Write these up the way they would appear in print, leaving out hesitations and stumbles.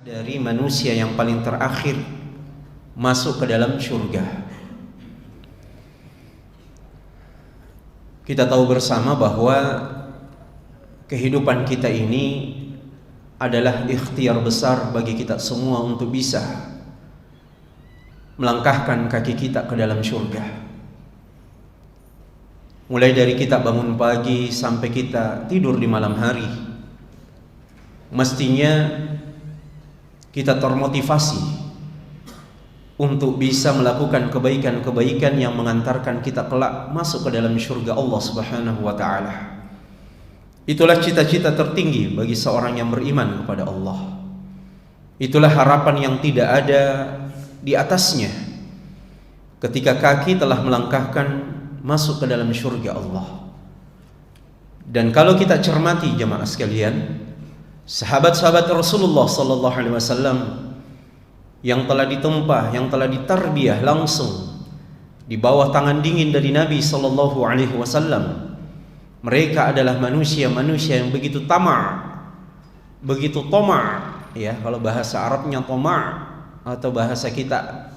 Dari manusia yang paling terakhir masuk ke dalam surga. Kita tahu bersama bahwa kehidupan kita ini adalah ikhtiar besar bagi kita semua untuk bisa melangkahkan kaki kita ke dalam surga. Mulai dari kita bangun pagi sampai kita tidur di malam hari, mestinya kita termotivasi untuk bisa melakukan kebaikan-kebaikan yang mengantarkan kita kelak masuk ke dalam surga Allah Subhanahu wa taala. Itulah cita-cita tertinggi bagi seorang yang beriman kepada Allah. Itulah harapan yang tidak ada di atasnya ketika kaki telah melangkahkan masuk ke dalam surga Allah. Dan kalau kita cermati jemaah sekalian, sahabat-sahabat Rasulullah sallallahu alaihi wasallam yang telah ditempa, yang telah ditarbiyah langsung di bawah tangan dingin dari Nabi sallallahu alaihi wasallam, mereka adalah manusia-manusia yang begitu begitu ya, kalau bahasa Arabnya atau bahasa kita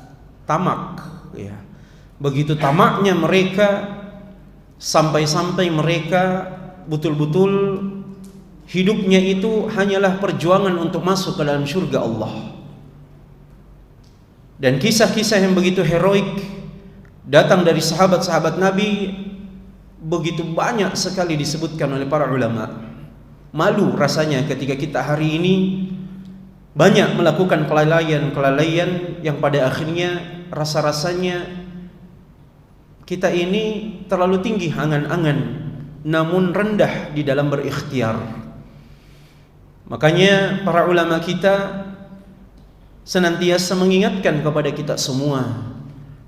tamak ya. Begitu tamaknya mereka sampai-sampai mereka betul-betul hidupnya itu hanyalah perjuangan untuk masuk ke dalam surga Allah. Dan kisah-kisah yang begitu heroik datang dari sahabat-sahabat Nabi begitu banyak sekali disebutkan oleh para ulama. Malu rasanya ketika kita hari ini banyak melakukan kelalaian yang pada akhirnya rasa-rasanya kita ini terlalu tinggi angan-angan namun rendah di dalam berikhtiar. Makanya para ulama kita senantiasa mengingatkan kepada kita semua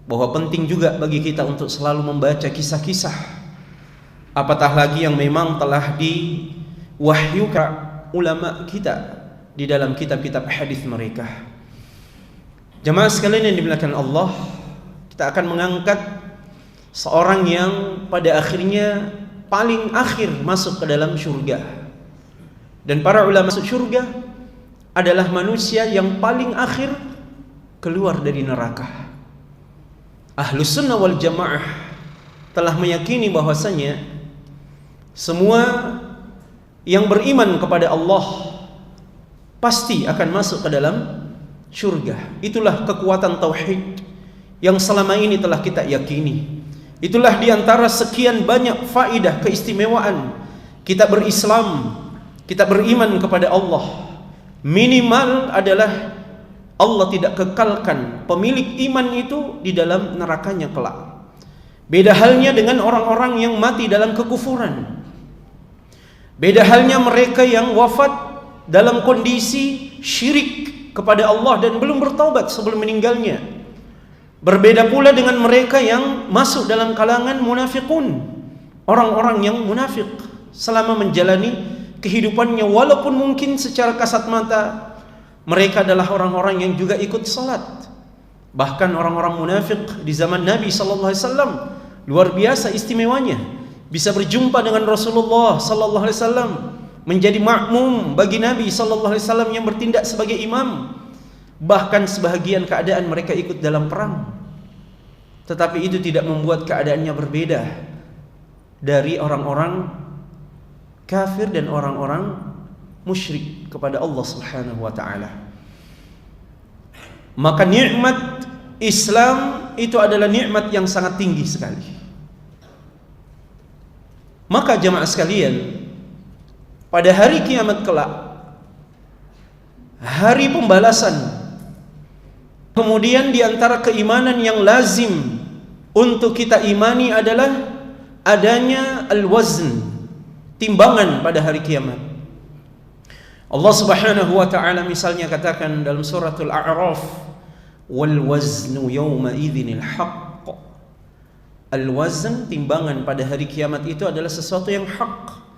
bahwa penting juga bagi kita untuk selalu membaca kisah-kisah, apatah lagi yang memang telah diwahyukan ulama kita di dalam kitab-kitab hadis mereka. Jemaah sekalian yang dimuliakan Allah, kita akan mengangkat seorang yang pada akhirnya paling akhir masuk ke dalam surga. Dan para ulama masuk surga adalah manusia yang paling akhir keluar dari neraka. Ahlus sunnah wal jamaah telah meyakini bahwasanya semua yang beriman kepada Allah pasti akan masuk ke dalam surga. Itulah kekuatan tauhid yang selama ini telah kita yakini. Itulah diantara sekian banyak faidah keistimewaan kita berislam, kita beriman kepada Allah. Minimal adalah Allah tidak kekalkan pemilik iman itu di dalam nerakanya kelak. Beda halnya dengan orang-orang yang mati dalam kekufuran. Beda halnya mereka yang wafat dalam kondisi syirik kepada Allah dan belum bertaubat sebelum meninggalnya. Berbeda pula dengan mereka yang masuk dalam kalangan munafiqun, orang-orang yang munafik selama menjalani kehidupannya, walaupun mungkin secara kasat mata mereka adalah orang-orang yang juga ikut salat. Bahkan orang-orang munafik di zaman Nabi sallallahu alaihi wasallam luar biasa istimewanya, bisa berjumpa dengan Rasulullah sallallahu alaihi wasallam, menjadi makmum bagi Nabi sallallahu alaihi wasallam yang bertindak sebagai imam. Bahkan sebahagian keadaan mereka ikut dalam perang. Tetapi itu tidak membuat keadaannya berbeda dari orang-orang kafir dan orang-orang musyrik kepada Allah Subhanahu wa taala. Maka nikmat Islam itu adalah nikmat yang sangat tinggi sekali. Maka jemaah sekalian, pada hari kiamat kelak, hari pembalasan, kemudian di antara keimanan yang lazim untuk kita imani adalah adanya al-wazn, timbangan pada hari kiamat. Allah Subhanahu wa taala misalnya katakan dalam suratul A'raf, wal waznu yawma idzinil haqq. Al-wazn, timbangan pada hari kiamat itu adalah sesuatu yang hak.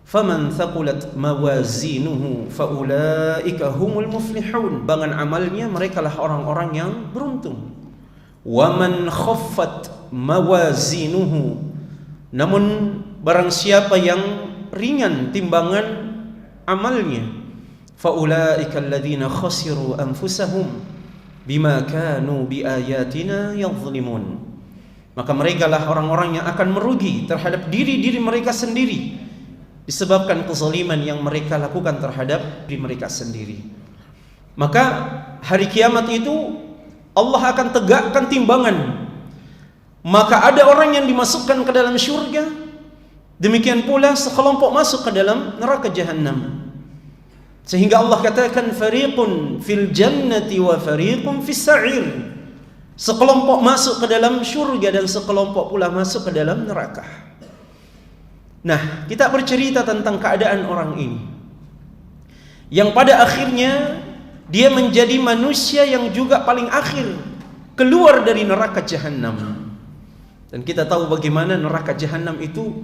Faman thaqulat mawazinuhu faulaika humul muflihun. Bangan amalnya merekalah orang-orang yang beruntung. Waman khaffat mawazinuhu, namun barang siapa yang ringan timbangan amalnya, faulaika alladzina khasiru anfusahum bima kanu biayatina yadhlimun. Maka mereka lah orang-orang yang akan merugi terhadap diri-diri mereka sendiri disebabkan kezaliman yang mereka lakukan terhadap diri mereka sendiri. Maka hari kiamat itu Allah akan tegakkan timbangan. Maka ada orang yang dimasukkan ke dalam syurga, demikian pula sekelompok masuk ke dalam neraka jahanam. Sehingga Allah katakan fariqun fil jannati wa fariqun fis sa'ir. Sekelompok masuk ke dalam syurga dan sekelompok pula masuk ke dalam neraka. Nah, kita bercerita tentang keadaan orang ini yang pada akhirnya dia menjadi manusia yang juga paling akhir keluar dari neraka jahanam. Dan kita tahu bagaimana neraka jahanam itu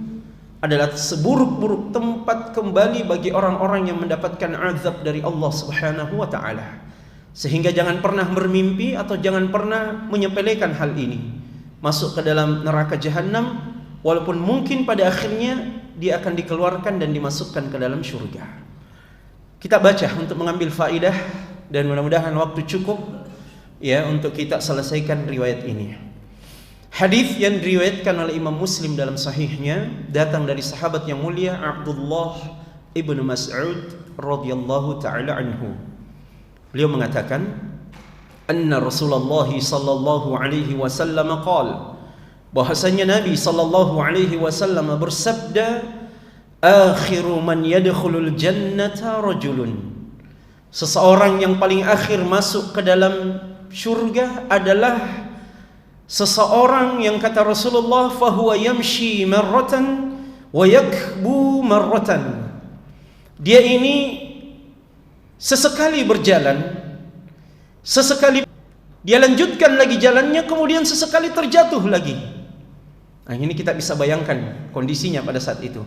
adalah seburuk-buruk tempat kembali bagi orang-orang yang mendapatkan azab dari Allah Subhanahu wa taala. Sehingga jangan pernah bermimpi atau jangan pernah menyepelekan hal ini. Masuk ke dalam neraka jahanam, walaupun mungkin pada akhirnya dia akan dikeluarkan dan dimasukkan ke dalam syurga. Kita baca untuk mengambil faidah dan mudah-mudahan waktu cukup ya untuk kita selesaikan riwayat ini. Hadis yang diriwayatkan oleh Imam Muslim dalam sahihnya datang dari sahabat yang mulia Abdullah ibnu Mas'ud radhiyallahu taala anhu. Beliau mengatakan, anna Rasulullah sallallahu alaihi wasallam qala, bahasanya Nabi sallallahu alaihi wasallam bersabda, akhiru man yadkhulul jannata rajulun. Seseorang yang paling akhir masuk ke dalam syurga adalah seseorang yang kata Rasulullah fahuwa yamshi marratan wa yakbu marratan. Dia ini sesekali berjalan, sesekali dia lanjutkan lagi jalannya, kemudian sesekali terjatuh lagi. Nah, ini kita bisa bayangkan kondisinya pada saat itu.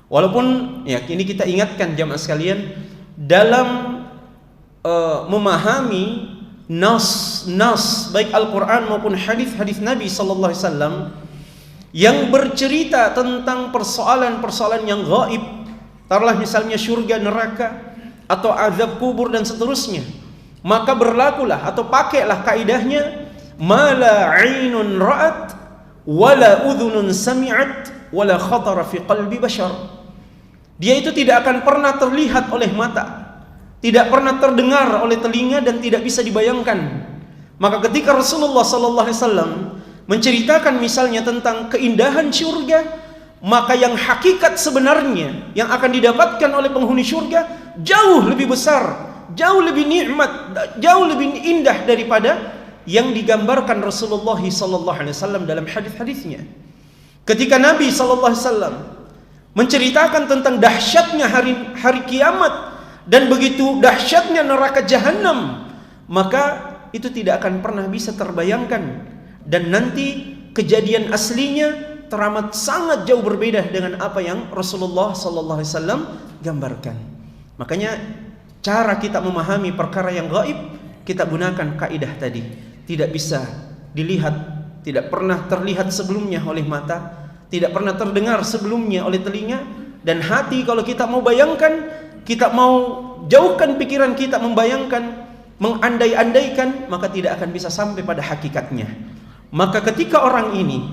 Walaupun ya ini kita ingatkan jamaah sekalian dalam memahami nas baik Al-Quran maupun hadis Nabi sallallahu alaihi wasallam yang bercerita tentang persoalan-persoalan yang gaib, taruhlah misalnya surga, neraka atau azab kubur dan seterusnya, maka berlakulah atau pakailah kaidahnya mala 'ainun ra'at wala udhunun sami'at wala khatara fi qalbi bashar. Dia itu tidak akan pernah terlihat oleh mata, tidak pernah terdengar oleh telinga dan tidak bisa dibayangkan. Maka ketika Rasulullah sallallahu alaihi wasallam menceritakan misalnya tentang keindahan surga, maka yang hakikat sebenarnya yang akan didapatkan oleh penghuni surga jauh lebih besar, jauh lebih nikmat, jauh lebih indah daripada yang digambarkan Rasulullah sallallahu alaihi wasallam dalam hadis-hadisnya. Ketika Nabi sallallahu alaihi wasallam menceritakan tentang dahsyatnya hari kiamat dan begitu dahsyatnya neraka jahanam, maka itu tidak akan pernah bisa terbayangkan, dan nanti kejadian aslinya teramat sangat jauh berbeda dengan apa yang Rasulullah sallallahu alaihi wasallam gambarkan. Makanya cara kita memahami perkara yang gaib, kita gunakan kaidah tadi. Tidak bisa dilihat, tidak pernah terlihat sebelumnya oleh mata, tidak pernah terdengar sebelumnya oleh telinga, dan hati kalau kita mau bayangkan, kita mau jauhkan pikiran kita membayangkan, mengandai-andaikan, maka tidak akan bisa sampai pada hakikatnya. Maka ketika orang ini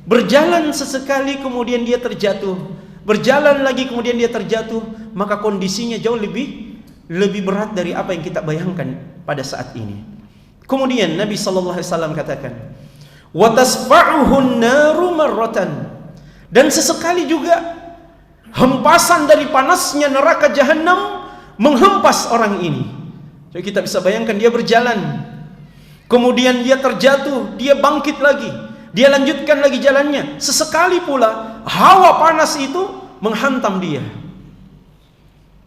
berjalan sesekali kemudian dia terjatuh, berjalan lagi kemudian dia terjatuh, maka kondisinya jauh lebih berat dari apa yang kita bayangkan pada saat ini. Kemudian Nabi sallallahu alaihi wasallam katakan, wa tasfa'uhun naru marratan, dan sesekali juga hempasan dari panasnya neraka jahanam menghempas orang ini. Jadi kita bisa bayangkan dia berjalan, kemudian dia terjatuh, dia bangkit lagi, dia lanjutkan lagi jalannya. Sesekali pula hawa panas itu menghantam dia,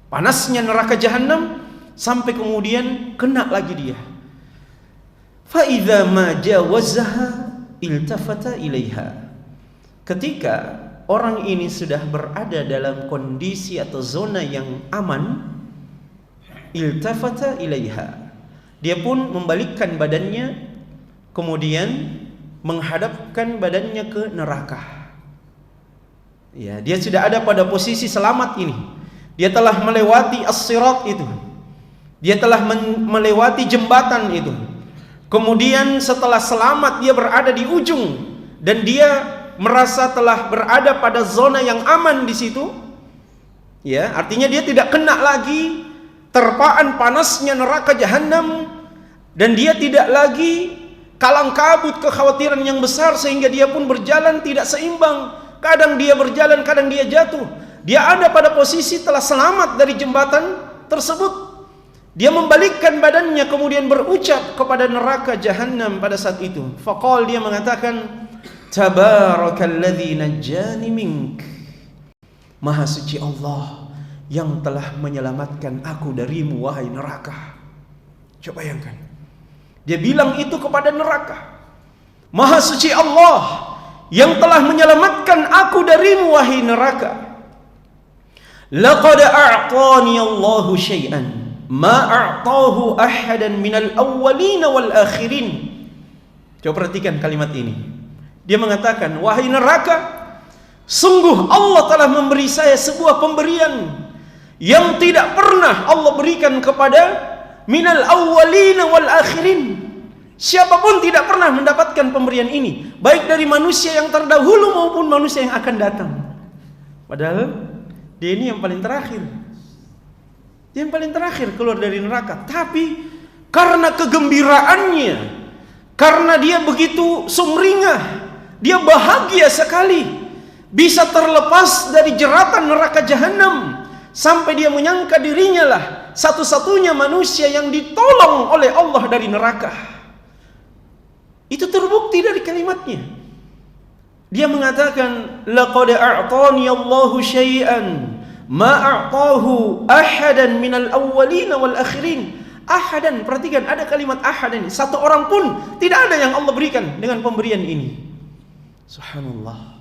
panasnya neraka jahanam, sampai kemudian kena lagi dia. Fa idza ma jawazaha iltafata ilaiha. Ketika orang ini sudah berada dalam kondisi atau zona yang aman, iltafata ilaiha, dia pun membalikkan badannya, kemudian menghadapkan badannya ke neraka. Ya, dia sudah ada pada posisi selamat ini. Dia telah melewati as-sirat itu. Dia telah melewati jembatan itu. Kemudian setelah selamat dia berada di ujung dan dia merasa telah berada pada zona yang aman di situ. Ya, artinya dia tidak kena lagi terpaan panasnya neraka jahanam dan dia tidak lagi kalang kabut kekhawatiran yang besar sehingga dia pun berjalan tidak seimbang. Kadang dia berjalan, kadang dia jatuh. Dia ada pada posisi telah selamat dari jembatan tersebut. Dia membalikkan badannya kemudian berucap kepada neraka jahanam pada saat itu. Faqal, dia mengatakan, Tabarakalladzi najjani mink. Maha suci Allah yang telah menyelamatkan aku darimu wahai neraka. Coba bayangkan. Dia bilang itu kepada neraka. Maha suci Allah yang telah menyelamatkan aku darimu wahai neraka. Laqad a'tani Allahu syai'an ma a'tahu ahadan minal awwalin wal akhirin. Coba perhatikan kalimat ini. Dia mengatakan, wahai neraka, sungguh Allah telah memberi saya sebuah pemberian yang tidak pernah Allah berikan kepada minal awwalin wal akhirin. Siapapun tidak pernah mendapatkan pemberian ini, baik dari manusia yang terdahulu maupun manusia yang akan datang. Padahal dia ini yang paling terakhir. Dia yang paling terakhir keluar dari neraka. Tapi karena kegembiraannya, karena dia begitu sumringah, dia bahagia sekali bisa terlepas dari jeratan neraka jahanam, sampai dia menyangka dirinya lah satu-satunya manusia yang ditolong oleh Allah dari neraka. Itu terbukti dari kalimatnya. Dia mengatakan, laqad a'tani Allahu syai'an ma a'tahu ahadan minal awwalin wal akhirin. Ahadan, perhatikan ada kalimat ahadan. Satu orang pun tidak ada yang Allah berikan dengan pemberian ini. Subhanallah.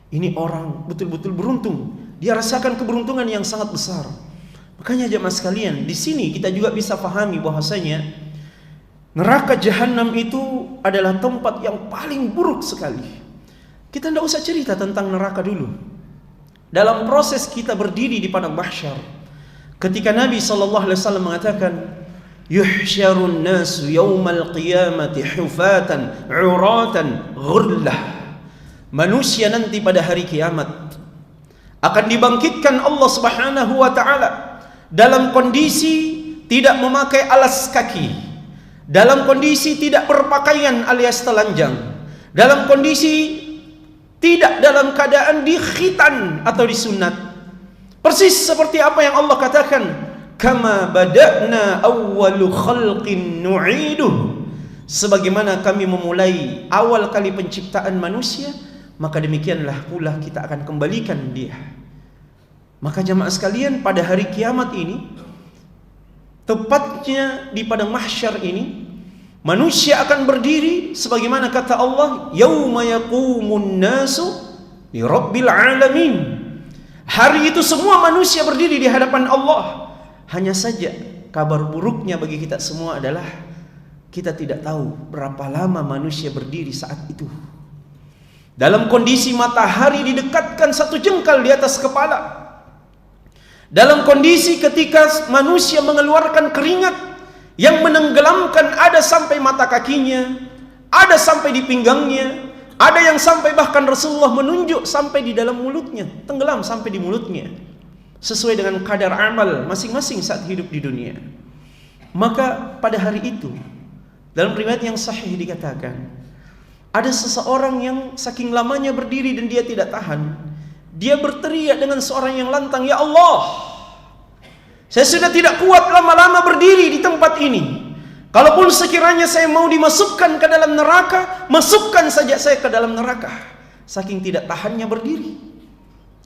Ini orang betul-betul beruntung. Dia rasakan keberuntungan yang sangat besar. Makanya jemaah sekalian, di sini kita juga bisa pahami bahwasanya neraka jahanam itu adalah tempat yang paling buruk sekali. Kita tidak usah cerita tentang neraka dulu. Dalam proses kita berdiri di padang mahsyar, ketika Nabi SAW mengatakan, yuhsyarun nasu yawmal qiyamati hufatan uratan ghurlah. Manusia nanti pada hari kiamat akan dibangkitkan Allah Subhanahu wa taala dalam kondisi tidak memakai alas kaki, dalam kondisi tidak berpakaian alias telanjang, dalam kondisi tidak dalam keadaan dikhitan atau disunat. Persis seperti apa yang Allah katakan, kama bada'na awwalu khalqin nu'iduh. Sebagaimana kami memulai awal kali penciptaan manusia, maka demikianlah pula kita akan kembalikan dia. Maka jamaah sekalian, pada hari kiamat ini, tepatnya di padang mahsyar ini, manusia akan berdiri sebagaimana kata Allah, yauma yaqumun nasu li rabbil alamin. Hari itu semua manusia berdiri di hadapan Allah. Hanya saja kabar buruknya bagi kita semua adalah kita tidak tahu berapa lama manusia berdiri saat itu. Dalam kondisi matahari didekatkan 1 jengkal di atas kepala, dalam kondisi ketika manusia mengeluarkan keringat yang menenggelamkan ada sampai mata kakinya, ada sampai di pinggangnya, ada yang sampai bahkan Rasulullah menunjuk sampai di dalam mulutnya, tenggelam sampai di mulutnya, sesuai dengan kadar amal masing-masing saat hidup di dunia. Maka pada hari itu, dalam riwayat yang sahih dikatakan, ada seseorang yang saking lamanya berdiri dan dia tidak tahan, dia berteriak dengan seorang yang lantang, ya Allah, saya sudah tidak kuat lama-lama berdiri di tempat ini. Kalaupun sekiranya saya mau dimasukkan ke dalam neraka, masukkan saja saya ke dalam neraka. Saking tidak tahannya berdiri.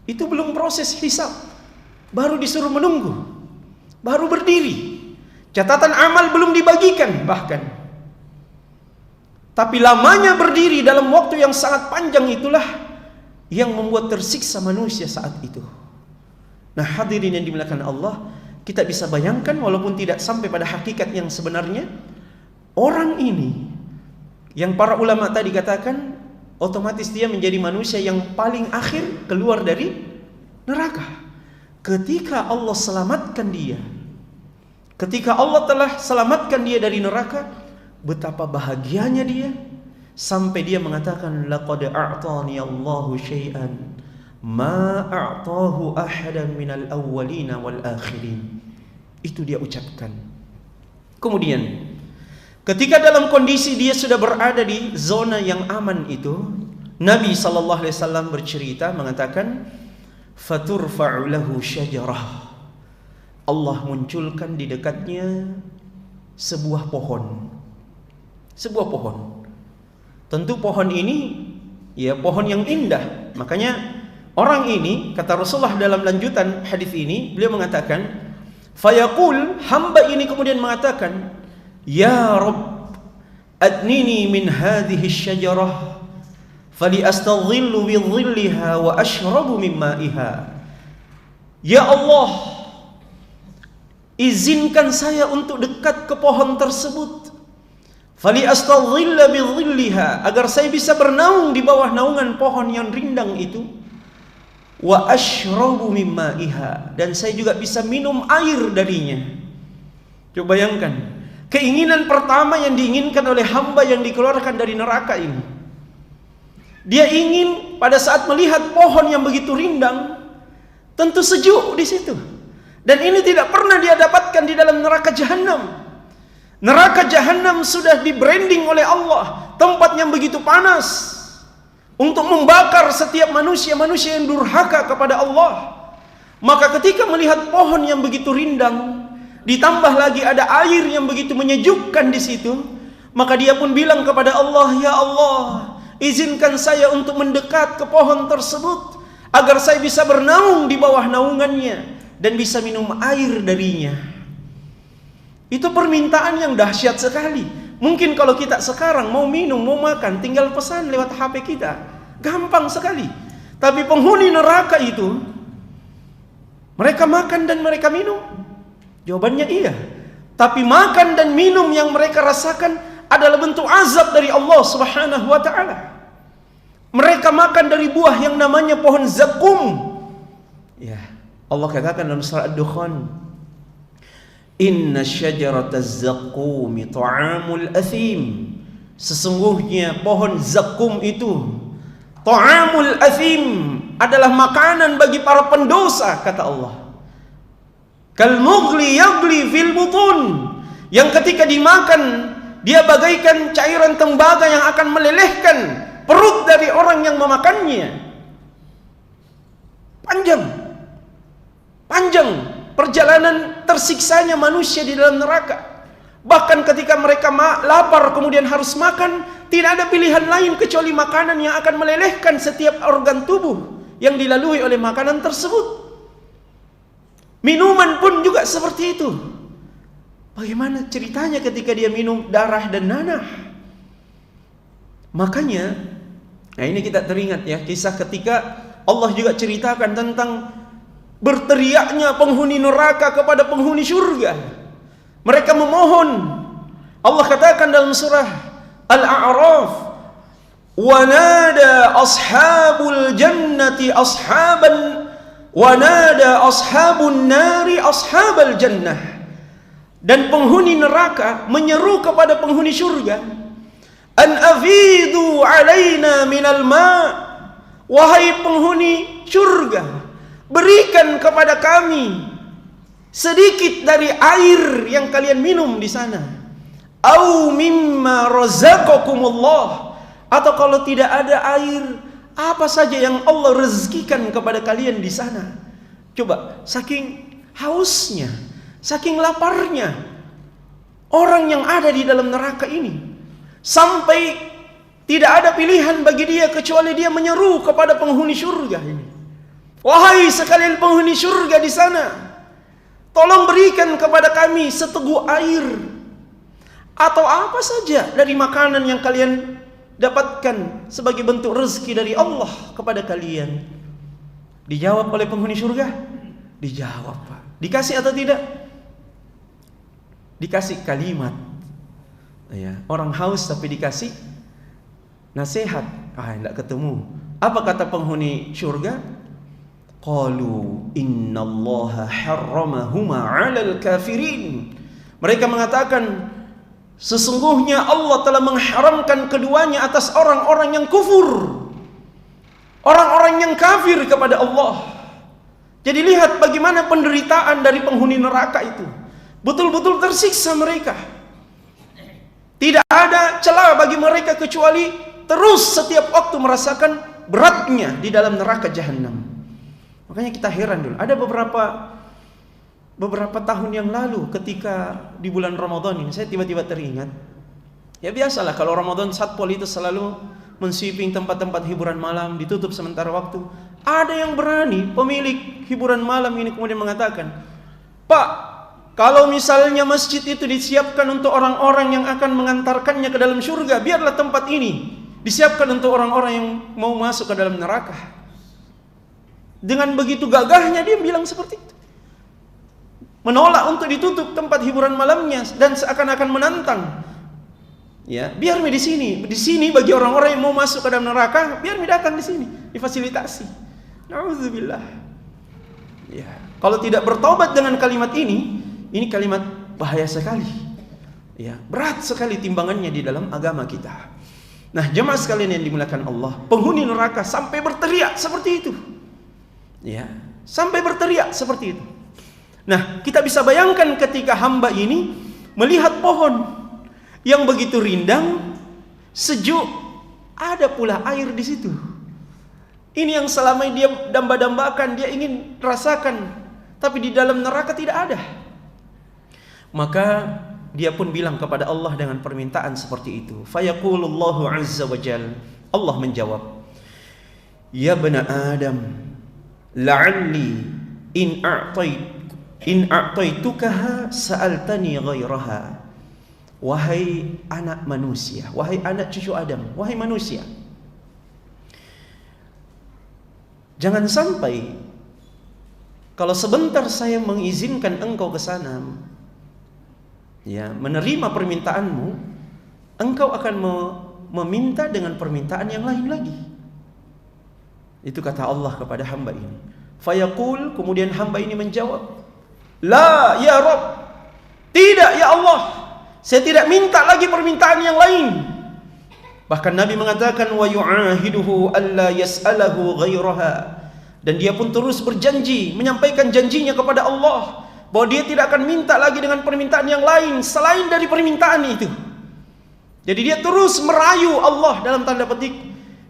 Itu belum proses hisab, baru disuruh menunggu, baru berdiri. Catatan amal belum dibagikan bahkan. Tapi lamanya berdiri dalam waktu yang sangat panjang itulah yang membuat tersiksa manusia saat itu. Nah, hadirin yang dimuliakan Allah, kita bisa bayangkan walaupun tidak sampai pada hakikat yang sebenarnya, orang ini yang para ulama tadi katakan otomatis dia menjadi manusia yang paling akhir keluar dari neraka. Ketika Allah selamatkan dia, Ketika Allah telah selamatkan dia dari neraka, betapa bahagianya dia, sampai dia mengatakan, laqad a'tani Allahu syai'an ma a'tahu ahadan minal awwalina wal akhirin. Itu dia ucapkan. Kemudian ketika dalam kondisi dia sudah berada di zona yang aman itu, Nabi SAW bercerita mengatakan, faturfa'u lahu syajarah. Allah munculkan di dekatnya sebuah pohon. Sebuah pohon. Tentu pohon ini ya pohon yang indah. Makanya orang ini, kata Rasulullah dalam lanjutan hadis ini, beliau mengatakan, fayaqul, hamba ini kemudian mengatakan, ya Rabb, adnini min hadhihi syajarah fali astadhillu bi dhilliha wa ashrabu min ma'iha. Ya Allah, izinkan saya untuk dekat ke pohon tersebut. Fali astadhilla bi dhilliha, agar saya bisa bernaung di bawah naungan pohon yang rindang itu. Wa ashrabu min ma'iha, dan saya juga bisa minum air darinya. Coba bayangkan, keinginan pertama yang diinginkan oleh hamba yang dikeluarkan dari neraka ini. Dia ingin pada saat melihat pohon yang begitu rindang, tentu sejuk di situ. Dan ini tidak pernah dia dapatkan di dalam neraka jahanam. Neraka jahanam sudah di-branding oleh Allah, tempat yang begitu panas untuk membakar setiap manusia-manusia yang durhaka kepada Allah. Maka ketika melihat pohon yang begitu rindang, ditambah lagi ada air yang begitu menyejukkan di situ, maka dia pun bilang kepada Allah, ya Allah, izinkan saya untuk mendekat ke pohon tersebut agar saya bisa bernaung di bawah naungannya dan bisa minum air darinya. Itu permintaan yang dahsyat sekali. Mungkin kalau kita sekarang mau minum, mau makan, tinggal pesan lewat HP kita, gampang sekali. Tapi penghuni neraka itu, mereka makan dan mereka minum? Jawabannya iya. Tapi makan dan minum yang mereka rasakan adalah bentuk azab dari Allah Subhanahu wa ta'ala. Mereka makan dari buah yang namanya pohon zakum. Ya, Allah katakan dalam surah Ad-Dukhan, inna syajarataz zakumi ta'amul athim. Sesungguhnya pohon zakum itu, ta'amul athim, adalah makanan bagi para pendosa, kata Allah. Kal mughli yagli fil butun, yang ketika dimakan dia bagaikan cairan tembaga yang akan melelehkan perut dari orang yang memakannya. Panjang perjalanan tersiksanya manusia di dalam neraka. Bahkan ketika mereka lapar kemudian harus makan, tidak ada pilihan lain kecuali makanan yang akan melelehkan setiap organ tubuh yang dilalui oleh makanan tersebut. Minuman pun juga seperti itu. Bagaimana ceritanya ketika dia minum darah dan nanah? Makanya, nah ini kita teringat ya, kisah ketika Allah juga ceritakan tentang berteriaknya penghuni neraka kepada penghuni surga. Mereka memohon. Allah katakan dalam surah Al-A'raf, wa nada ashabul jannati ashabun nari ashabal jannah. Dan penghuni neraka menyeru kepada penghuni surga, an afidu alaina minal ma. Wahai penghuni surga, berikan kepada kami sedikit dari air yang kalian minum di sana. Au mimma razaqakumullah, atau kalau tidak ada air, apa saja yang Allah rezekikan kepada kalian di sana. Coba, saking hausnya, saking laparnya orang yang ada di dalam neraka ini, sampai tidak ada pilihan bagi dia kecuali dia menyeru kepada penghuni surga ini. Wahai sekalian penghuni surga di sana, tolong berikan kepada kami seteguk air atau apa saja dari makanan yang kalian dapatkan sebagai bentuk rezeki dari Allah kepada kalian. Dijawab oleh penghuni surga? Dijawab, Pak. Dikasih atau tidak? Dikasih kalimat. Ya, orang haus tapi dikasih nasihat. Tidak ketemu. Apa kata penghuni surga? Qalu innallaha harramahuma 'alal kafirin. Mereka mengatakan, sesungguhnya Allah telah mengharamkan keduanya atas orang-orang yang kufur, orang-orang yang kafir kepada Allah. Jadi lihat bagaimana penderitaan dari penghuni neraka itu. Betul-betul tersiksa mereka. Tidak ada celah bagi mereka kecuali terus setiap waktu merasakan beratnya di dalam neraka jahanam. Makanya kita heran dulu. Ada beberapa tahun yang lalu ketika di bulan Ramadan ini, saya tiba-tiba teringat. Ya biasalah kalau Ramadan, Satpol itu selalu mensweeping tempat-tempat hiburan malam, ditutup sementara waktu. Ada yang berani, pemilik hiburan malam ini kemudian mengatakan, Pak, kalau misalnya masjid itu disiapkan untuk orang-orang yang akan mengantarkannya ke dalam surga, biarlah tempat ini disiapkan untuk orang-orang yang mau masuk ke dalam neraka. Dengan begitu gagahnya dia bilang seperti itu. Menolak untuk ditutup tempat hiburan malamnya dan seakan-akan menantang. Ya, biar di sini bagi orang-orang yang mau masuk ke dalam neraka, biar datang di sini, difasilitasi. Nauzubillah. Ya, kalau tidak bertobat dengan kalimat ini kalimat bahaya sekali. Ya, berat sekali timbangannya di dalam agama kita. Nah, jemaah sekalian yang dimuliakan Allah, penghuni neraka sampai berteriak seperti itu. Ya, sampai berteriak seperti itu. Nah, kita bisa bayangkan ketika hamba ini melihat pohon yang begitu rindang, sejuk, ada pula air di situ. Ini yang selama dia damba-dambakan, dia ingin rasakan, tapi di dalam neraka tidak ada. Maka dia pun bilang kepada Allah dengan permintaan seperti itu. Fayaqulullahu azza wa jalla, Allah menjawab, Ya bani Adam, la'alli in a'taitukaha sa'altani ghairaha. Wahai anak manusia, wahai anak cucu Adam, wahai manusia, jangan sampai kalau sebentar saya mengizinkan engkau ke sana, ya, menerima permintaanmu, engkau akan meminta dengan permintaan yang lain lagi. Itu kata Allah kepada hamba ini. Fayaqul, kemudian hamba ini menjawab, La ya Rabb, tidak ya Allah, saya tidak minta lagi permintaan yang lain. Bahkan Nabi mengatakan, wa yu'ahiduhu alla yas'alahu ghairaha, dan dia pun terus berjanji, menyampaikan janjinya kepada Allah bahwa dia tidak akan minta lagi dengan permintaan yang lain selain dari permintaan itu. Jadi dia terus merayu Allah dalam tanda petik.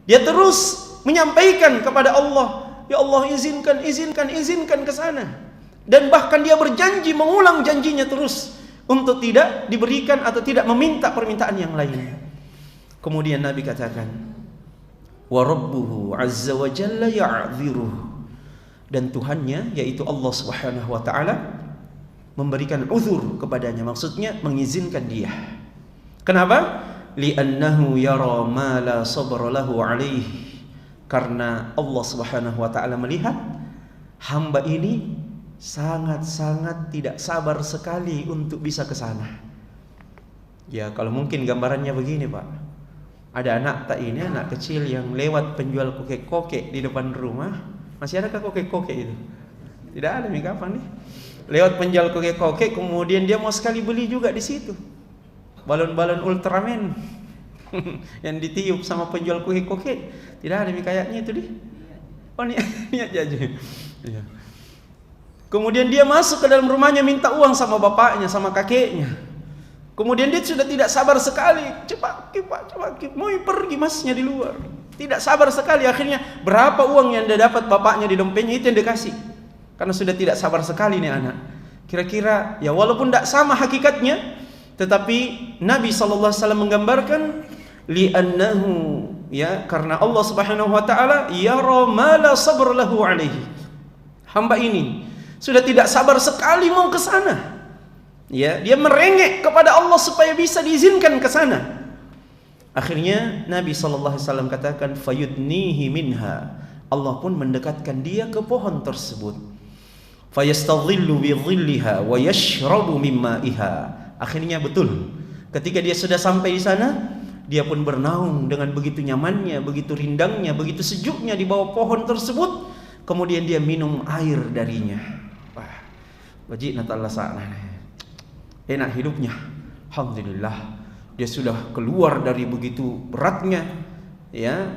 Dia terus menyampaikan kepada Allah, Ya Allah, izinkan ke sana. Dan bahkan dia berjanji, mengulang janjinya terus untuk tidak diberikan atau tidak meminta permintaan yang lain. Kemudian Nabi katakan, wa rabbuhu azza wa jalla ya'dhiruh, dan Tuhannya yaitu Allah Subhanahu wa taala memberikan uzur kepadanya, maksudnya mengizinkan dia. Kenapa? Li'annahu yara ma la sabra lahu alaih, karena Allah Subhanahu wa taala melihat hamba ini sangat-sangat tidak sabar sekali untuk bisa ke sana. Ya, kalau mungkin gambarannya begini, Pak. Ada anak kecil yang lewat penjual kokek-kokek di depan rumah. Masih adakah kokek-kokek itu? Tidak ada nih, kapan nih? Lewat penjual kokek-kokek, kemudian dia mau sekali beli juga di situ. Balon-balon Ultraman yang ditiup sama penjual kokek-kokek. Tidak ada nih kayaknya itu deh. Oh, niat aja. Ya. Kemudian dia masuk ke dalam rumahnya, minta uang sama bapaknya, sama kakeknya. Kemudian dia sudah tidak sabar sekali, cepat, mau pergi masnya di luar. Tidak sabar sekali, akhirnya berapa uang yang dia dapat bapaknya di dompetnya itu yang dikasih. Karena sudah tidak sabar sekali nih anak. Kira-kira ya walaupun tidak sama hakikatnya, tetapi Nabi SAW menggambarkan li'annahu, ya, karena Allah Subhanahu wa taala yara ma la sabr lahu alaihi. Hamba ini sudah tidak sabar sekali mau ke sana. Ya, dia merengek kepada Allah supaya bisa diizinkan ke sana. Akhirnya Nabi SAW katakan, fayudnihi minha, Allah pun mendekatkan dia ke pohon tersebut. Fayastadhillu bi dhilliha wa yashrabu min ma'iha. Akhirnya betul, ketika dia sudah sampai di sana, dia pun bernaung dengan begitu nyamannya, begitu rindangnya, begitu sejuknya di bawah pohon tersebut. Kemudian dia minum air darinya. Wah, wajib natallah sana. enak hidupnya. Alhamdulillah, dia sudah keluar dari begitu beratnya ya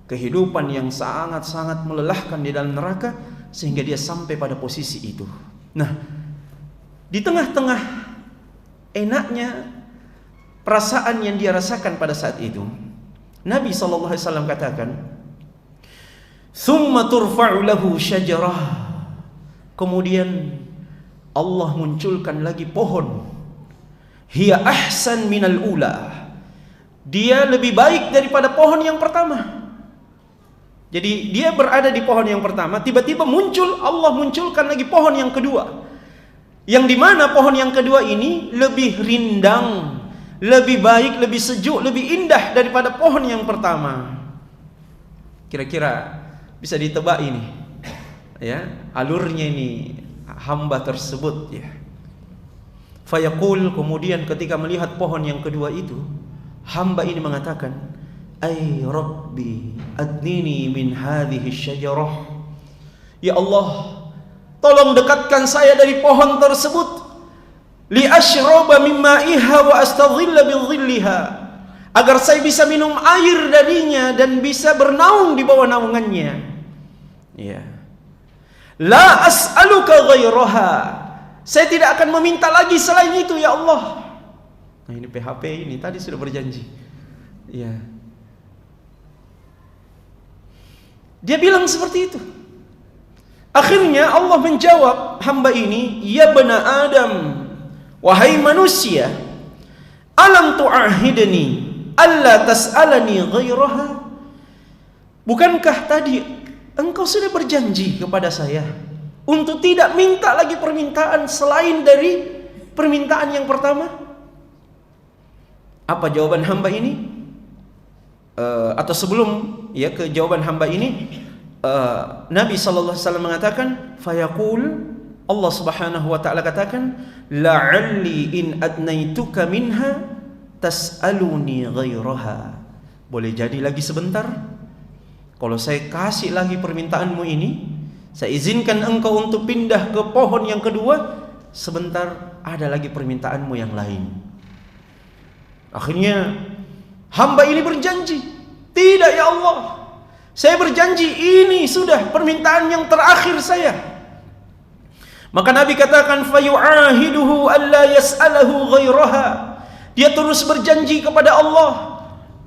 kehidupan yang sangat-sangat melelahkan di dalam neraka, sehingga dia sampai pada posisi itu. Nah, di tengah-tengah enaknya perasaan yang dia rasakan pada saat itu, Nabi SAW katakan, "Tsumma turfa'u lahu syajarah." Kemudian Allah munculkan lagi pohon, hiya ahsan minal ula. Dia lebih baik daripada pohon yang pertama. Jadi dia berada di pohon yang pertama, tiba-tiba Allah munculkan lagi pohon yang kedua. Yang dimana pohon yang kedua ini lebih rindang, lebih baik, lebih sejuk, lebih indah daripada pohon yang pertama. Kira-kira bisa ditebak ini ya alurnya ini hamba tersebut ya. Fayaqul, kemudian ketika melihat pohon yang kedua itu, hamba ini mengatakan, "Ay Rabbi, adnini min hadhihi syajarah." Ya Allah, tolong dekatkan saya dari pohon tersebut, li ashraba min ma'iha wa astadhilla bi dhilliha, agar saya bisa minum air darinya dan bisa bernaung di bawah naungannya. Ya. La as'aluka ghairaha. Saya tidak akan meminta lagi selain itu ya Allah. Nah, ini PHP ini tadi sudah berjanji. Ya. Dia bilang seperti itu. Akhirnya Allah menjawab hamba ini, "Ya bani Adam, wahai manusia, alam tu'ahidni alla tas'alani ghairaha?" Bukankah tadi engkau sudah berjanji kepada saya untuk tidak minta lagi permintaan selain dari permintaan yang pertama? Apa jawaban hamba ini? Atau sebelum ya ke jawaban hamba ini, Nabi SAW mengatakan, fayaqul, Allah Subhanahu wa taala katakan, la'alli in adnaituka minha tas'aluni ghairaha. Boleh jadi lagi sebentar, kalau saya kasih lagi permintaanmu ini, saya izinkan engkau untuk pindah ke pohon yang kedua, sebentar ada lagi permintaanmu yang lain. Akhirnya hamba ini berjanji, tidak ya Allah, saya berjanji ini sudah permintaan yang terakhir saya. Maka Nabi katakan, fayu'ahiduhu alla yas'alahu ghairaha. Dia terus berjanji kepada Allah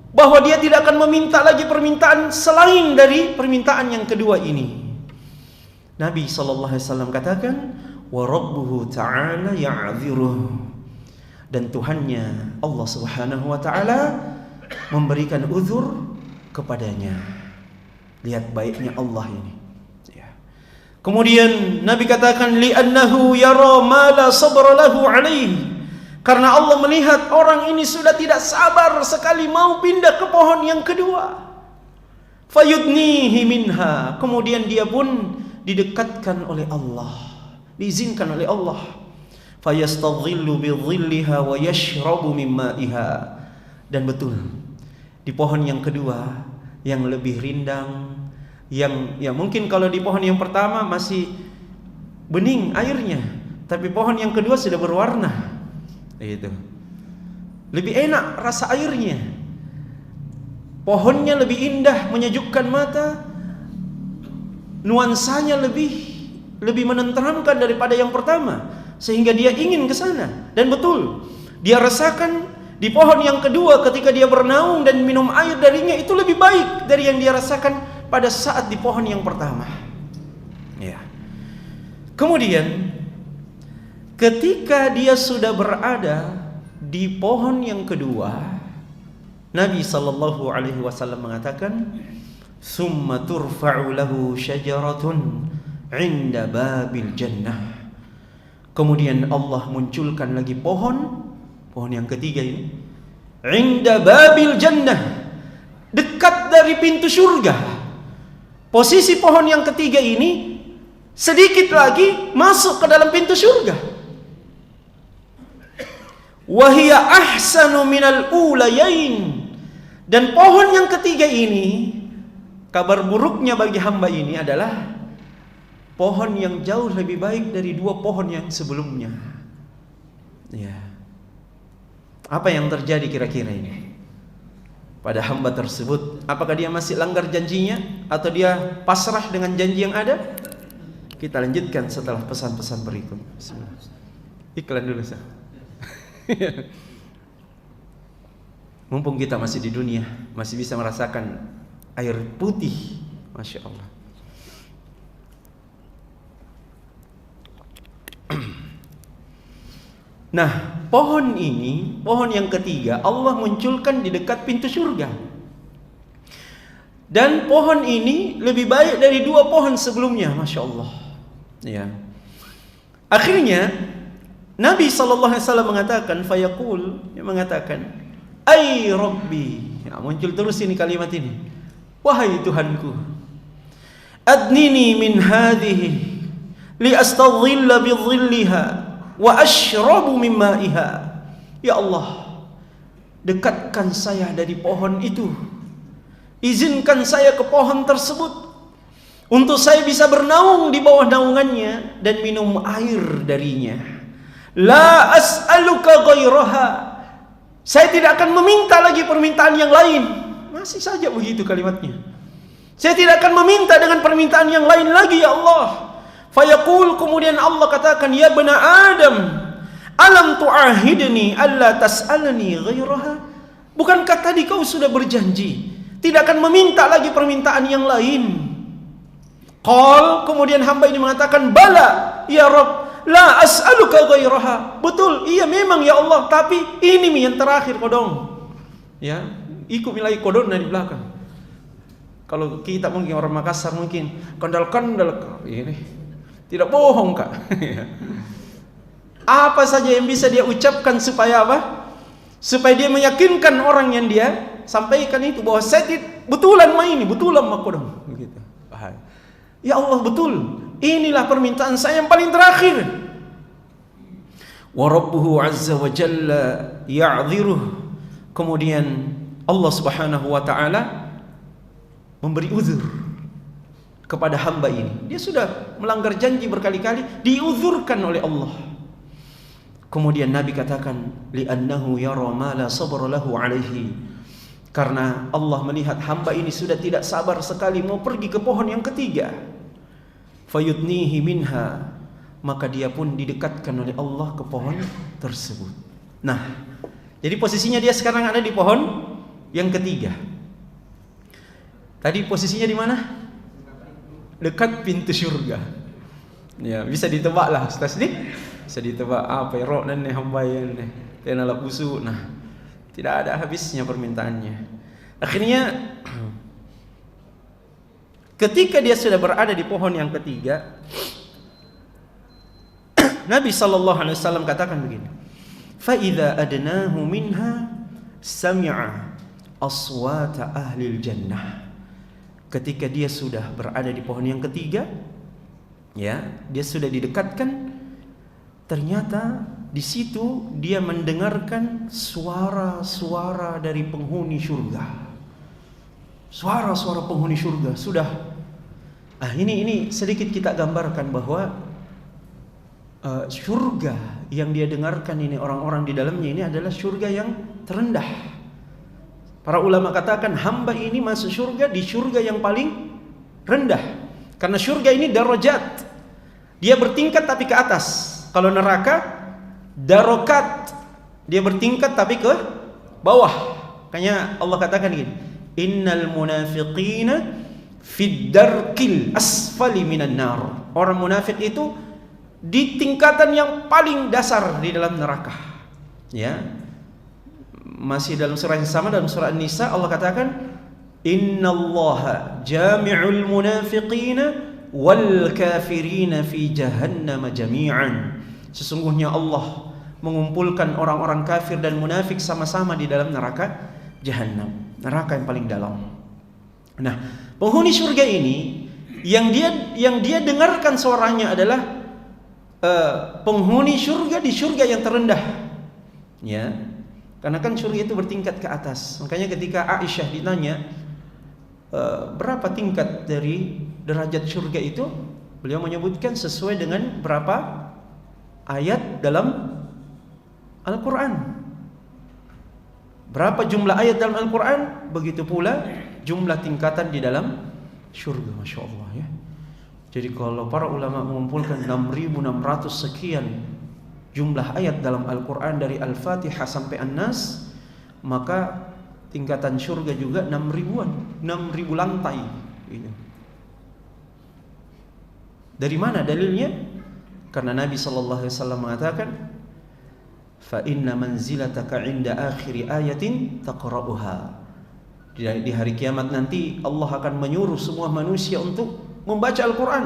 bahwa dia tidak akan meminta lagi permintaan selain dari permintaan yang kedua ini. Nabi SAW katakan, wa rabbuhu ta'ala ya'dhiruh, dan Tuhannya Allah Subhanahu wa taala memberikan uzur kepadanya. Lihat baiknya Allah ini ya. Kemudian Nabi katakan, li'annahu yara ma la sabra lahu alaihi, karena Allah melihat orang ini sudah tidak sabar sekali mau pindah ke pohon yang kedua. Fayudnihi minha, kemudian dia pun didekatkan oleh Allah, diizinkan oleh Allah. Fayastadhillu bi dhilliha wa yashrabu min ma'iha, dan betul di pohon yang kedua yang lebih rindang, yang ya mungkin kalau di pohon yang pertama masih bening airnya, tapi pohon yang kedua sudah berwarna. Itu lebih enak rasa airnya, pohonnya lebih indah, menyejukkan mata, nuansanya lebih menenteramkan daripada yang pertama, sehingga dia ingin ke sana. Dan betul dia rasakan di pohon yang kedua ketika dia bernaung dan minum air darinya itu lebih baik dari yang dia rasakan pada saat di pohon yang pertama ya. Kemudian ketika dia sudah berada di pohon yang kedua, Nabi SAW mengatakan, summa turfa'u lahu syajaratun 'inda babil jannah. Kemudian Allah munculkan lagi pohon yang ketiga ini, 'inda babil jannah, dekat dari pintu surga. Posisi pohon yang ketiga ini sedikit lagi masuk ke dalam pintu surga. Wahia ahsanu minal ulayain, dan pohon yang ketiga ini, kabar buruknya bagi hamba ini adalah pohon yang jauh lebih baik dari dua pohon yang sebelumnya Ya. Apa yang terjadi kira-kira ini pada hamba tersebut? Apakah dia masih langgar janjinya atau dia pasrah dengan janji yang ada? Kita lanjutkan setelah pesan-pesan berikut. Bismillah. Iklan dulu sah. Mumpung kita masih di dunia, masih bisa merasakan air putih, Masya Allah. Nah, pohon ini, pohon yang ketiga, Allah munculkan di dekat pintu surga. Dan pohon ini lebih baik dari 2 pohon sebelumnya, Masya Allah. Ya. Akhirnya Nabi SAW mengatakan, fayaqul, dia mengatakan, ay Rabbi, ya, muncul terus ini kalimat ini, wahai Tuhanku, adnini min hadhihi li astadhilla bi dhilliha wa ashrabu min ma'iha. Ya Allah, dekatkan saya dari pohon itu, izinkan saya ke pohon tersebut untuk saya bisa bernaung di bawah naungannya dan minum air darinya. La as'aluka ghairaha, saya tidak akan meminta lagi permintaan yang lain. Masih saja begitu kalimatnya. Saya tidak akan meminta dengan permintaan yang lain lagi, ya Allah. Fayaqul, kemudian Allah katakan, ya bani Adam, alam tu'ahidni alla tas'alani ghairaha? Bukankah tadi kau sudah berjanji tidak akan meminta lagi permintaan yang lain? Qal, kemudian hamba ini mengatakan, bala ya Rabb, la as'aluka ghairaha. Betul, iya memang ya Allah, tapi ini yang terakhir kodong. Ya, ikut nilai kodong di belakang. Kalau kita mungkin orang Makassar mungkin kandal-kandal ini. Tidak bohong, Kak. Apa saja yang bisa dia ucapkan supaya apa? Supaya dia meyakinkan orang yang dia sampaikan itu bahwa saya betulan ini, betulan makodong begitu. Ya Allah, betul. Inilah permintaan saya yang paling terakhir. Wa rabbuhu azza wa jalla ya'dhiruh. Kemudian Allah Subhanahu wa taala memberi uzur kepada hamba ini. Dia sudah melanggar janji berkali-kali, diuzurkan oleh Allah. Kemudian Nabi katakan, li'annahu yara ma la sabra lahu alaihi. Karena Allah melihat hamba ini sudah tidak sabar sekali mau pergi ke pohon yang ketiga. Fayudnihi minha, maka dia pun didekatkan oleh Allah ke pohon tersebut. Nah, jadi posisinya dia sekarang ada di pohon yang ketiga. Tadi posisinya di mana? Dekat pintu surga. Ya, bisa ditebak lah Ustaz nih. Bisa ditebak apa ya roh nan hamba ini. Tenala busu. Nah, tidak ada habisnya permintaannya. Akhirnya ketika dia sudah berada di pohon yang ketiga, Nabi SAW katakan begini, fa idza adnahu minha sami'a aswata ahlil jannah. Ketika dia sudah berada di pohon yang ketiga, ya, dia sudah didekatkan, ternyata di situ dia mendengarkan suara-suara dari penghuni surga. Suara-suara penghuni surga sudah. Ini sedikit kita gambarkan bahwa surga yang dia dengarkan ini orang-orang di dalamnya ini adalah surga yang terendah. Para ulama katakan hamba ini masuk surga di surga yang paling rendah. Karena surga ini darajat. Dia bertingkat tapi ke atas. Kalau neraka darokat, dia bertingkat tapi ke bawah. Makanya Allah katakan gini, innal munafiqina fid darkil asfali minan nar. Orang munafik itu di tingkatan yang paling dasar di dalam neraka. Ya. Masih dalam surah yang sama, dalam surah An-Nisa Allah katakan, innallaha jami'ul munafiqina wal kafirina fi jahannam jami'an. Sesungguhnya Allah mengumpulkan orang-orang kafir dan munafik sama-sama di dalam neraka Jahannam, neraka yang paling dalam. Nah, penghuni surga ini yang dia dengarkan suaranya adalah penghuni surga di surga yang terendah. Ya. Karena kan surga itu bertingkat ke atas. Makanya ketika Aisyah ditanya berapa tingkat dari derajat surga itu, beliau menyebutkan sesuai dengan berapa ayat dalam Al-Quran. Berapa jumlah ayat dalam Al-Quran, begitu pula jumlah tingkatan di dalam syurga. Masya Allah ya. Jadi kalau para ulama mengumpulkan 6.600 sekian jumlah ayat dalam Al-Quran dari Al-Fatihah sampai An-Nas, maka tingkatan syurga juga 6.000-an, 6.000 lantai gitu. Dari mana dalilnya? Karena Nabi SAW mengatakan, fa inna manzilataka inda akhiri ayatin taqra'uha. Di hari kiamat nanti Allah akan menyuruh semua manusia untuk membaca Al-Quran.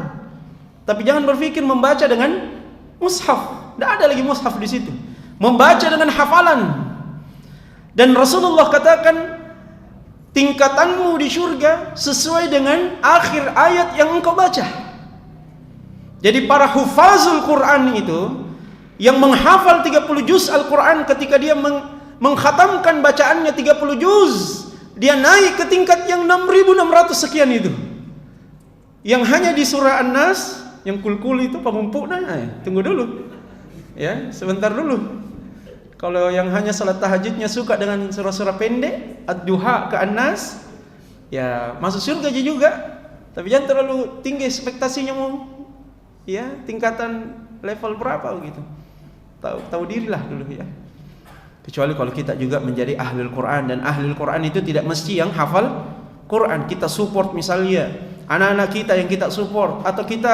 Tapi jangan berpikir membaca dengan mushaf. Tidak ada lagi mushaf di situ. Membaca dengan hafalan. Dan Rasulullah katakan, tingkatanmu di surga sesuai dengan akhir ayat yang engkau baca. Jadi para hufazul Quran itu yang menghafal 30 juz Al-Quran, ketika dia mengkhatamkan bacaannya 30 juz, dia naik ke tingkat yang 6.600 sekian itu. Yang hanya di surah An-Nas, yang kul-kul itu pemumpuknya, tunggu dulu. Ya, sebentar dulu. Kalau yang hanya salat tahajudnya suka dengan surah-surah pendek, Ad-Duha ke An-Nas, ya masuk surga juga. Tapi jangan terlalu tinggi ekspektasinya mau. Ya, tingkatan level berapa gitu. Tahu dirilah dulu ya. Kecuali kalau kita juga menjadi ahlul Quran, dan ahlul Quran itu tidak mesti yang hafal Quran. Kita support misalnya anak-anak kita yang kita support, atau kita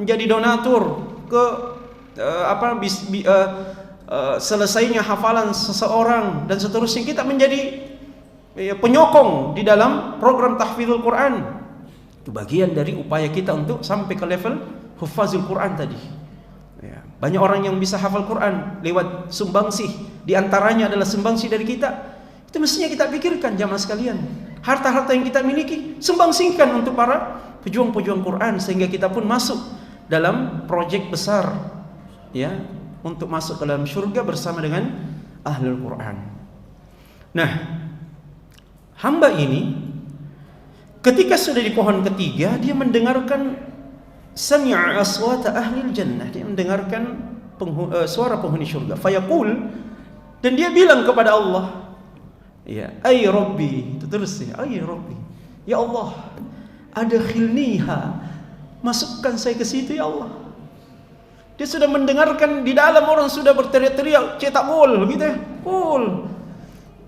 menjadi donatur ke selesainya hafalan seseorang dan seterusnya, kita menjadi penyokong di dalam program tahfidzul Quran. Itu bagian dari upaya kita untuk sampai ke level hufazul Quran tadi. Ya, banyak orang yang bisa hafal Quran lewat sumbangsih. Di antaranya adalah sumbangsih dari kita. Itu mestinya kita pikirkan jamaah sekalian. Harta-harta yang kita miliki sumbangsihkan untuk para pejuang-pejuang Quran, sehingga kita pun masuk dalam proyek besar, ya, untuk masuk ke dalam surga bersama dengan ahlul Quran. Nah, hamba ini ketika sudah di pohon ketiga, dia mendengarkan sami'a aswata ahlil jannah, dia mendengarkan suara penghuni surga. Fayaqul, dan dia bilang kepada Allah, ya, ay Rabbi, itu terus ya, ay Rabbi, ya Allah, adkhilniha, masukkan saya ke situ ya Allah. Dia sudah mendengarkan di dalam orang sudah berteriak-teriak, cetak gol gitu ya, gol.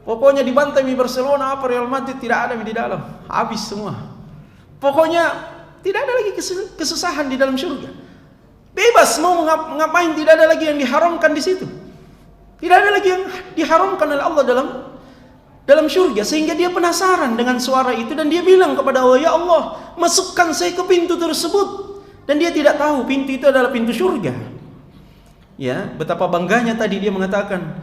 Pokoknya dibantai di Barcelona apa Real Madrid, tidak ada di dalam, habis semua. Pokoknya tidak ada lagi kesusahan di dalam surga. Bebas mau ngapain, tidak ada lagi yang diharamkan di situ. Tidak ada lagi yang diharamkan oleh Allah dalam surga, sehingga dia penasaran dengan suara itu, dan dia bilang kepada Allah, ya Allah, masukkan saya ke pintu tersebut. Dan dia tidak tahu pintu itu adalah pintu surga. Ya, betapa bangganya tadi dia mengatakan,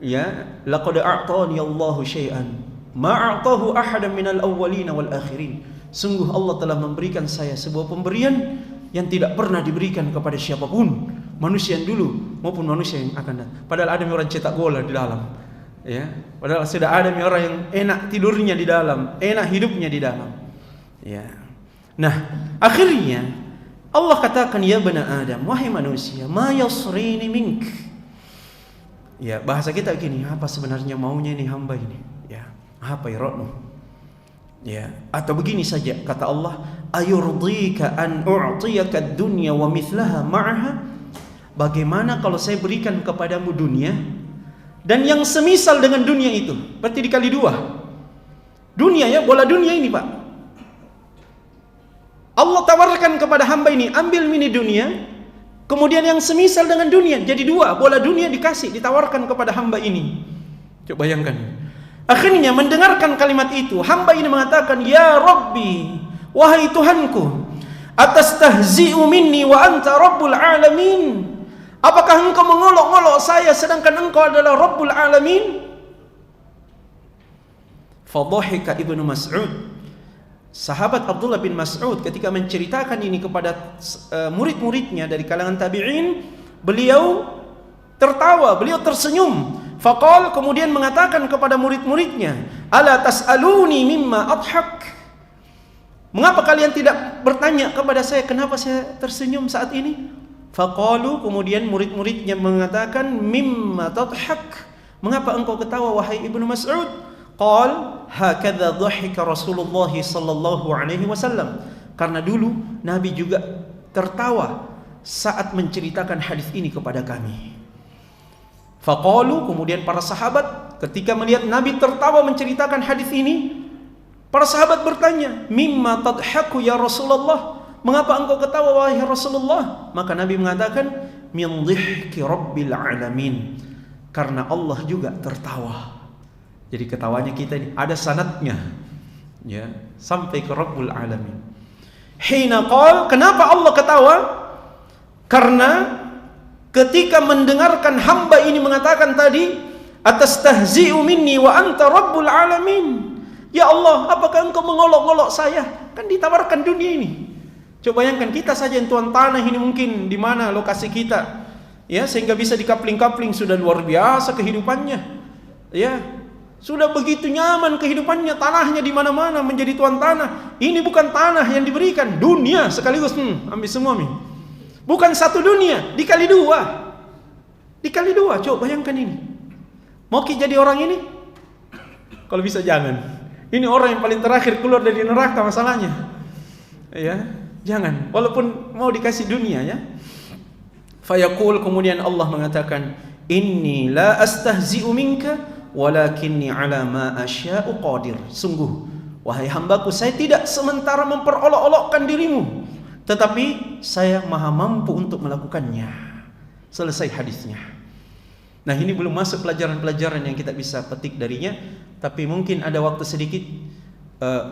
ya, laqad a'tani Allahu syai'an ma a'tahu ahadan minal awwalin wal akhirin. Sungguh Allah telah memberikan saya sebuah pemberian yang tidak pernah diberikan kepada siapapun, manusia yang dulu maupun manusia yang akan datang. Padahal ada orang cetak gol di dalam. Ya, padahal sudah ada orang yang enak tidurnya di dalam, enak hidupnya di dalam. Ya. Nah, akhirnya Allah katakan, ya bani Adam, wahai manusia, ma yasrini mink. Ya, bahasa kita gini, apa sebenarnya maunya ini hamba ini? Ya, apa ya Rabbmu? Ya, atau begini saja kata Allah, ayurdika an u'tiyaka ad-dunya wa mithlaha ma'aha? Bagaimana kalau saya berikan kepadamu dunia dan yang semisal dengan dunia itu? Berarti dikali 2. Dunia ya, bola dunia ini, Pak. Allah tawarkan kepada hamba ini, ambil mini dunia, kemudian yang semisal dengan dunia, jadi 2, bola dunia ditawarkan kepada hamba ini. Coba bayangkan. Akhirnya mendengarkan kalimat itu, hamba ini mengatakan, ya Rabbi, wahai Tuhanku, atastahzi'u minni wa anta Rabbul Alamin. Apakah engkau mengolok-olok saya sedangkan engkau adalah Rabbul Alamin? Fadhahika Ibnu Mas'ud. Sahabat Abdullah bin Mas'ud ketika menceritakan ini kepada murid-muridnya dari kalangan tabi'in, beliau tertawa, beliau tersenyum. Faqal, kemudian mengatakan kepada murid-muridnya, ala tas'aluni mimma adhak. Mengapa kalian tidak bertanya kepada saya kenapa saya tersenyum saat ini? Faqalu, kemudian murid-muridnya mengatakan, mimma tadhak, mengapa engkau ketawa wahai Ibnu Mas'ud? Qal, hakadha dhahika Rasulullah sallallahu alaihi wasallam. Karena dulu Nabi juga tertawa saat menceritakan hadis ini kepada kami. Faqalu, kemudian para sahabat ketika melihat Nabi tertawa menceritakan hadis ini, para sahabat bertanya, mimma tadhaku ya Rasulullah, mengapa engkau ketawa wahai Rasulullah? Maka Nabi mengatakan, min dhihki rabbil alamin, karena Allah juga tertawa. Jadi ketawanya kita ini ada sanadnya, ya, sampai ke Rabbul Alamin. Hina qal, kenapa Allah ketawa? Karena ketika mendengarkan hamba ini mengatakan tadi, atastahzi'u minni wa anta Rabbul Alamin. Ya Allah, apakah engkau mengolok-olok saya? Kan ditawarkan dunia ini. Coba bayangkan kita saja yang tuan tanah ini, mungkin di mana lokasi kita, ya, sehingga bisa dikapling-kapling, sudah luar biasa kehidupannya, ya, sudah begitu nyaman kehidupannya, tanahnya di mana-mana, menjadi tuan tanah. Ini bukan tanah yang diberikan, dunia sekaligus, ambil semua nih. Bukan satu dunia, dikali dua, coba bayangkan ini. Mau jadi orang ini? Kalau bisa jangan. Ini orang yang paling terakhir keluar dari neraka masalahnya, ya. Jangan, walaupun mau dikasih dunia, ya. Fayaqul, kemudian Allah mengatakan, inni la astahzi'u minka walakinni ala ma asya'u qadir. Sungguh, wahai hambaku, saya tidak sementara memperolok-olokkan dirimu, tetapi saya maha mampu untuk melakukannya. Selesai hadisnya. Nah, ini belum masuk pelajaran-pelajaran yang kita bisa petik darinya, tapi mungkin ada waktu sedikit.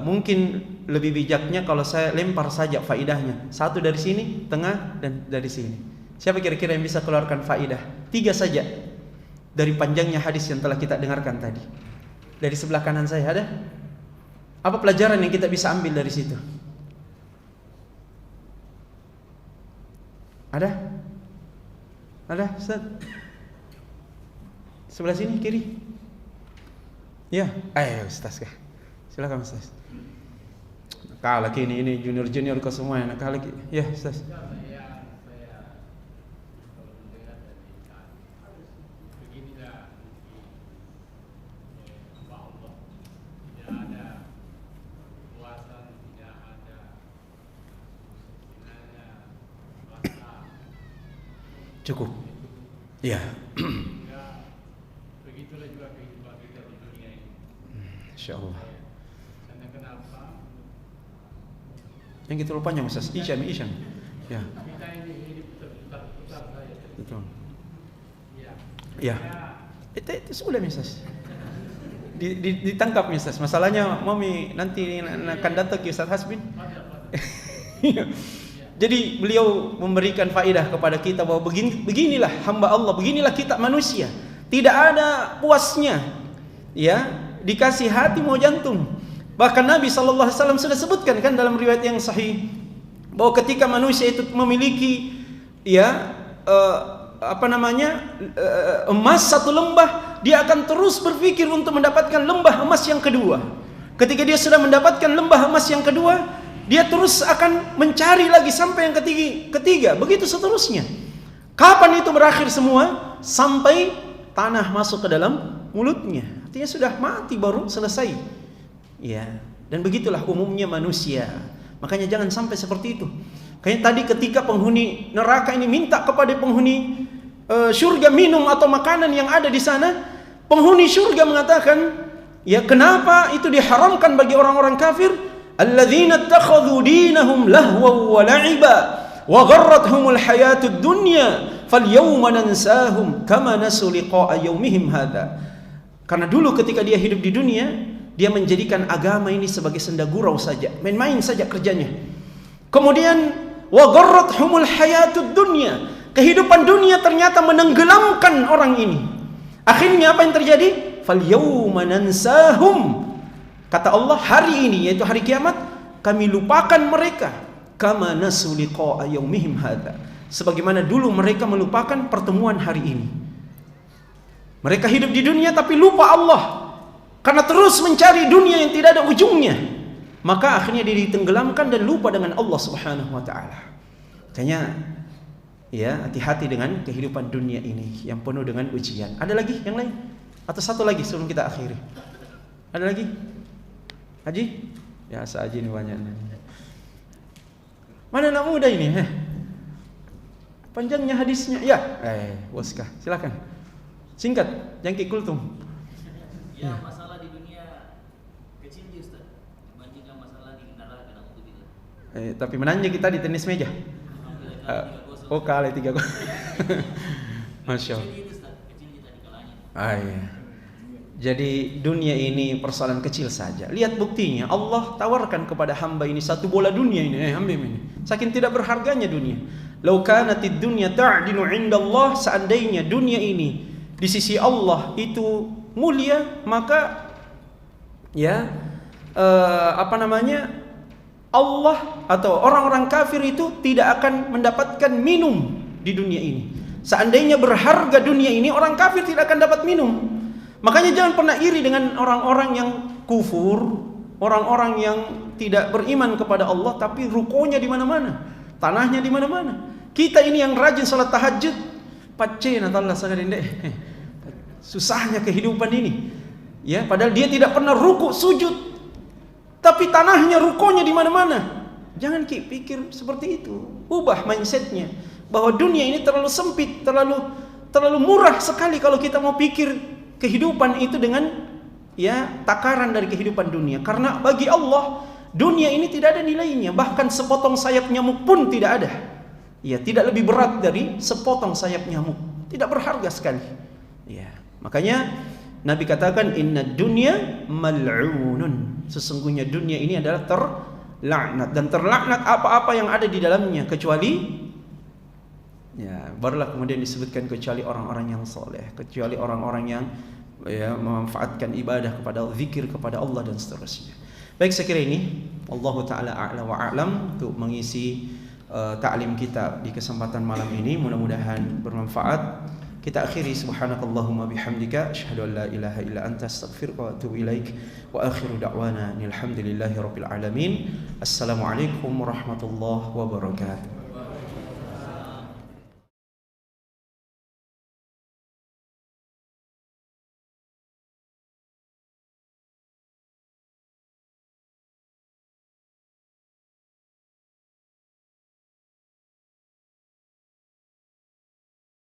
Mungkin lebih bijaknya kalau saya lempar saja faidahnya, satu dari sini, tengah, dan dari sini. Siapa kira-kira yang bisa keluarkan faidah? 3 saja dari panjangnya hadis yang telah kita dengarkan tadi. Dari sebelah kanan saya ada. Apa pelajaran yang kita bisa ambil dari situ? Ada? Ada, Ustaz? Sebelah sini, kiri. Ya, ayo Ustaz kah? Silakan Ustaz. Nakal lagi ini junior kau semua yang nakal lagi. Ya Ustaz. Cukup. Ya. Begitulah juga kehidupan kita di dunia ini. Insyaallah. Karena kenapa? Yang kita lupa panjang Ustaz. Isyam. Ya. Kita ini hidup terputar-putar saja. Betul. Ya. Itu sudah Ustaz. Ditangkap Ustaz. Masalahnya mami nanti akan datang ke Ustaz Hasbin. Jadi beliau memberikan faedah kepada kita bahwa beginilah hamba Allah, beginilah kita manusia. Tidak ada puasnya, ya, dikasih hati mau jantung. Bahkan Nabi SAW sudah sebutkan kan dalam riwayat yang sahih bahwa ketika manusia itu memiliki, ya, emas satu lembah, dia akan terus berpikir untuk mendapatkan lembah emas yang kedua. Ketika dia sudah mendapatkan lembah emas yang kedua, dia terus akan mencari lagi sampai yang ketiga, begitu seterusnya. Kapan itu berakhir semua? Sampai tanah masuk ke dalam mulutnya. Artinya sudah mati baru selesai. Ya, dan begitulah umumnya manusia. Makanya jangan sampai seperti itu. Kayak tadi ketika penghuni neraka ini minta kepada penghuni surga minum atau makanan yang ada di sana, penghuni surga mengatakan, ya, kenapa itu diharamkan bagi orang-orang kafir? Alladzina ittakhadhu dinahum lahwan wa la'iba wa gharrathumul hayatud dunya falyawma nansahum kama nasu liqa'a yaumihim hadza. Karena dulu ketika dia hidup di dunia, dia menjadikan agama ini sebagai senda gurau saja, main-main saja kerjanya. Kemudian wa gharrathumul hayatud dunya, kehidupan dunia ternyata menenggelamkan orang ini. Akhirnya apa yang terjadi? Falyawma nansahum, kata Allah, hari ini, yaitu hari kiamat, kami lupakan mereka kama nasu liqa'a yaumihim hadza, sebagaimana dulu mereka melupakan pertemuan hari ini. Mereka hidup di dunia tapi lupa Allah karena terus mencari dunia yang tidak ada ujungnya. Maka akhirnya dia ditenggelamkan dan lupa dengan Allah Subhanahu wa taala. Makanya Ya, hati-hati dengan kehidupan dunia ini yang penuh dengan ujian. Ada lagi yang lain? Atau satu lagi sebelum kita akhiri? Ada lagi? Haji? Ya, Haji ini banyak. Mana anak muda ini? Panjangnya hadisnya. Ya, Woska, silakan. Singkat, jangkik kultum. Ya, masalah di dunia kecil dia Ustaz, dibandingkan masalah di neraka naudzubillah. Tapi menanya kita di tenis meja. Kalah 3-0. Masya Allah. Iya. Jadi dunia ini persoalan kecil saja. Lihat buktinya, Allah tawarkan kepada hamba ini satu bola dunia ini. Hamba ini, saking tidak berharganya dunia. Lau kanatid dunya ta'dilu 'inda Allah, seandainya dunia ini di sisi Allah itu mulia, maka Allah atau orang-orang kafir itu tidak akan mendapatkan minum di dunia ini. Seandainya berharga dunia ini, orang kafir tidak akan dapat minum. Makanya jangan pernah iri dengan orang-orang yang kufur, orang-orang yang tidak beriman kepada Allah, tapi rukonya di mana-mana, tanahnya di mana-mana. Kita ini yang rajin salat tahajud, pacena Allah sakadende. Susahnya kehidupan ini. Ya, padahal dia tidak pernah ruku sujud, tapi tanahnya rukonya di mana-mana. Jangan pikir seperti itu. Ubah mindsetnya bahwa dunia ini terlalu sempit, terlalu murah sekali kalau kita mau pikir kehidupan itu dengan takaran dari kehidupan dunia. Karena bagi Allah dunia ini tidak ada nilainya, bahkan sepotong sayap nyamuk pun tidak ada. Ya, tidak lebih berat dari sepotong sayap nyamuk. Tidak berharga sekali. Ya, makanya Nabi katakan inna dunya mal'unun. Sesungguhnya dunia ini adalah terlaknat, dan terlaknat apa-apa yang ada di dalamnya kecuali barulah kemudian disebutkan kecuali orang-orang yang soleh, kecuali orang-orang yang memanfaatkan ibadah kepada zikir kepada Allah dan seterusnya. Baik, saya kira ini Allah taala a'la wa a'lam untuk mengisi ta'lim kita di kesempatan malam ini. Mudah-mudahan bermanfaat. Kita akhiri subhanakallahumma bihamdika asyhadu an la ilaha illa anta astaghfiruka wa atubu ilaik wa akhiru da'wana alhamdulillahi rabbil alamin. Assalamualaikum warahmatullahi wabarakatuh.